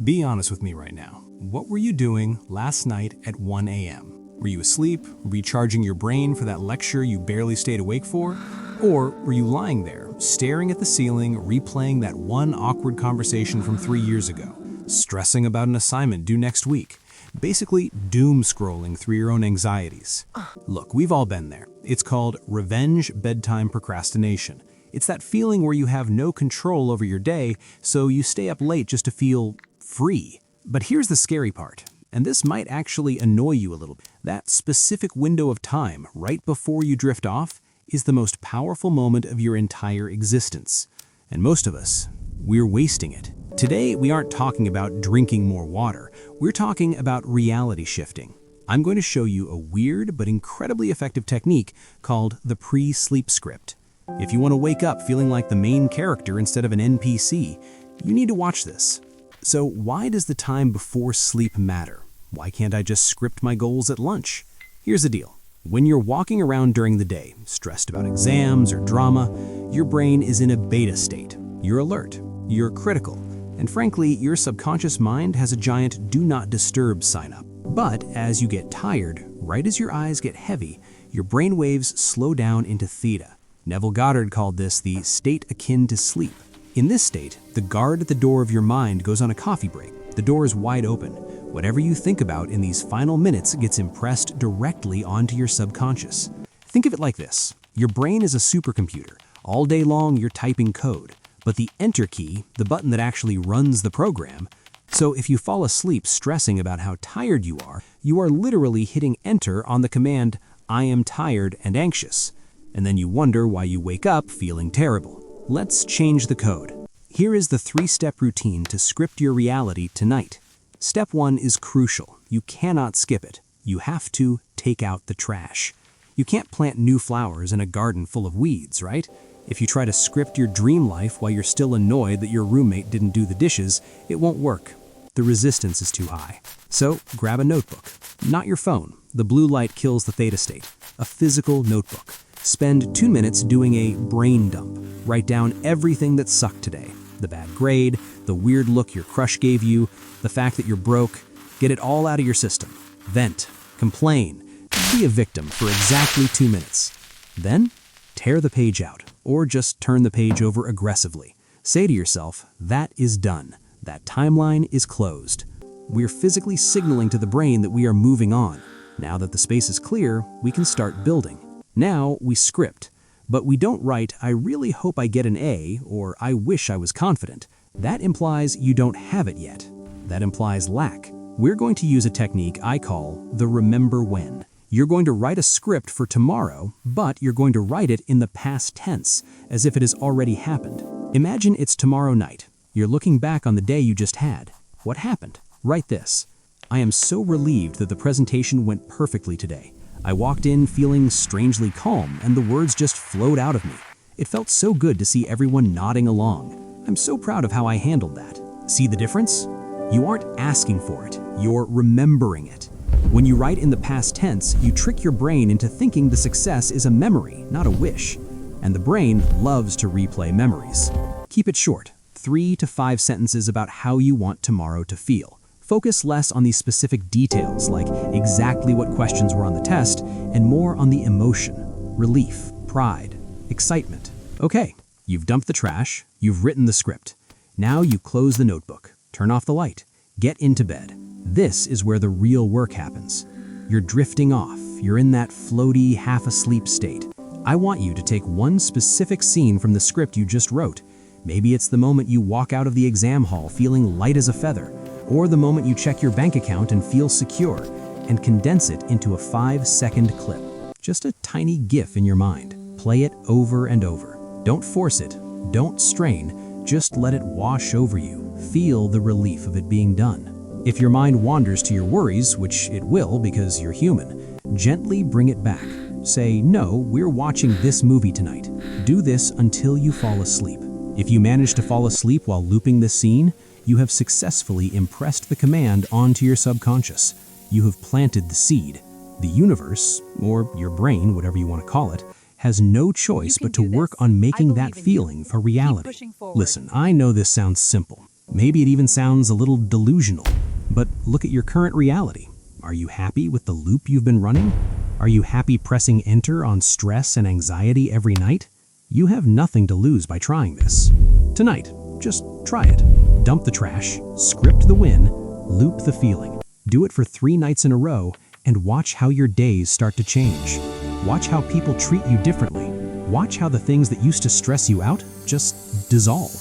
Be honest with me right now. What were you doing last night at 1 a.m.? Were you asleep, recharging your brain for that lecture you barely stayed awake for? Or were you lying there, staring at the ceiling, replaying that one awkward conversation from 3 years ago, stressing about an assignment due next week, basically doom scrolling through your own anxieties? Look, we've all been there. It's called revenge bedtime procrastination. It's that feeling where you have no control over your day, so you stay up late just to feel free. But here's the scary part, and this might actually annoy you a little bit. That specific window of time, right before you drift off, is the most powerful moment of your entire existence. And most of us, we're wasting it. Today, we aren't talking about drinking more water. We're talking about reality shifting. I'm going to show you a weird but incredibly effective technique called the pre-sleep script. If you want to wake up feeling like the main character instead of an NPC, you need to watch this. So why does the time before sleep matter? Why can't I just script my goals at lunch? Here's the deal. When you're walking around during the day, stressed about exams or drama, your brain is in a beta state. You're alert, you're critical, and frankly, your subconscious mind has a giant do not disturb sign up. But as you get tired, right as your eyes get heavy, your brain waves slow down into theta. Neville Goddard called this the state akin to sleep. In this state, the guard at the door of your mind goes on a coffee break. The door is wide open. Whatever you think about in these final minutes gets impressed directly onto your subconscious. Think of it like this. Your brain is a supercomputer. All day long, you're typing code. But the enter key, the button that actually runs the program, so if you fall asleep stressing about how tired you are literally hitting enter on the command, I am tired and anxious. And then you wonder why you wake up feeling terrible. Let's change the code. Here is the 3-step routine to script your reality tonight. Step 1 is crucial. You cannot skip it. You have to take out the trash. You can't plant new flowers in a garden full of weeds, right? If you try to script your dream life while you're still annoyed that your roommate didn't do the dishes, it won't work. The resistance is too high. So grab a notebook. Not your phone. The blue light kills the theta state. A physical notebook. Spend 2 minutes doing a brain dump. Write down everything that sucked today. The bad grade, the weird look your crush gave you, the fact that you're broke. Get it all out of your system. Vent. Complain. Be a victim for exactly 2 minutes. Then, tear the page out, or just turn the page over aggressively. Say to yourself, that is done. That timeline is closed. We're physically signaling to the brain that we are moving on. Now that the space is clear, we can start building. Now we script, but we don't write, I really hope I get an A, or I wish I was confident. That implies you don't have it yet. That implies lack. We're going to use a technique I call the remember when. You're going to write a script for tomorrow, but you're going to write it in the past tense, as if it has already happened. Imagine it's tomorrow night. You're looking back on the day you just had. What happened? Write this. I am so relieved that the presentation went perfectly today. I walked in feeling strangely calm, and the words just flowed out of me. It felt so good to see everyone nodding along. I'm so proud of how I handled that. See the difference? You aren't asking for it, you're remembering it. When you write in the past tense, you trick your brain into thinking the success is a memory, not a wish. And the brain loves to replay memories. Keep it short, 3 to 5 sentences about how you want tomorrow to feel. Focus less on the specific details, like exactly what questions were on the test, and more on the emotion, relief, pride, excitement. Okay, you've dumped the trash, you've written the script. Now you close the notebook, turn off the light, get into bed. This is where the real work happens. You're drifting off, you're in that floaty, half-asleep state. I want you to take one specific scene from the script you just wrote. Maybe it's the moment you walk out of the exam hall feeling light as a feather, or the moment you check your bank account and feel secure, and condense it into a 5-second clip. Just a tiny GIF in your mind. Play it over and over. Don't force it, don't strain, just let it wash over you. Feel the relief of it being done. If your mind wanders to your worries, which it will because you're human, gently bring it back. Say, no, we're watching this movie tonight. Do this until you fall asleep. If you manage to fall asleep while looping this scene, you have successfully impressed the command onto your subconscious. You have planted the seed. The universe, or your brain, whatever you want to call it, has no choice but to work on making that feeling a reality. Listen, I know this sounds simple. Maybe it even sounds a little delusional. But look at your current reality. Are you happy with the loop you've been running? Are you happy pressing enter on stress and anxiety every night? You have nothing to lose by trying this. Tonight, just try it. Dump the trash, script the win, loop the feeling. Do it for 3 nights in a row and watch how your days start to change. Watch how people treat you differently. Watch how the things that used to stress you out just dissolve.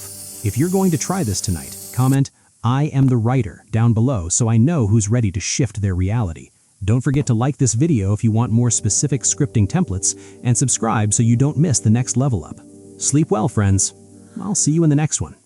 If you're going to try this tonight, comment, "I am the writer" down below so I know who's ready to shift their reality. Don't forget to like this video if you want more specific scripting templates, and subscribe so you don't miss the next level up. Sleep well, friends. I'll see you in the next one.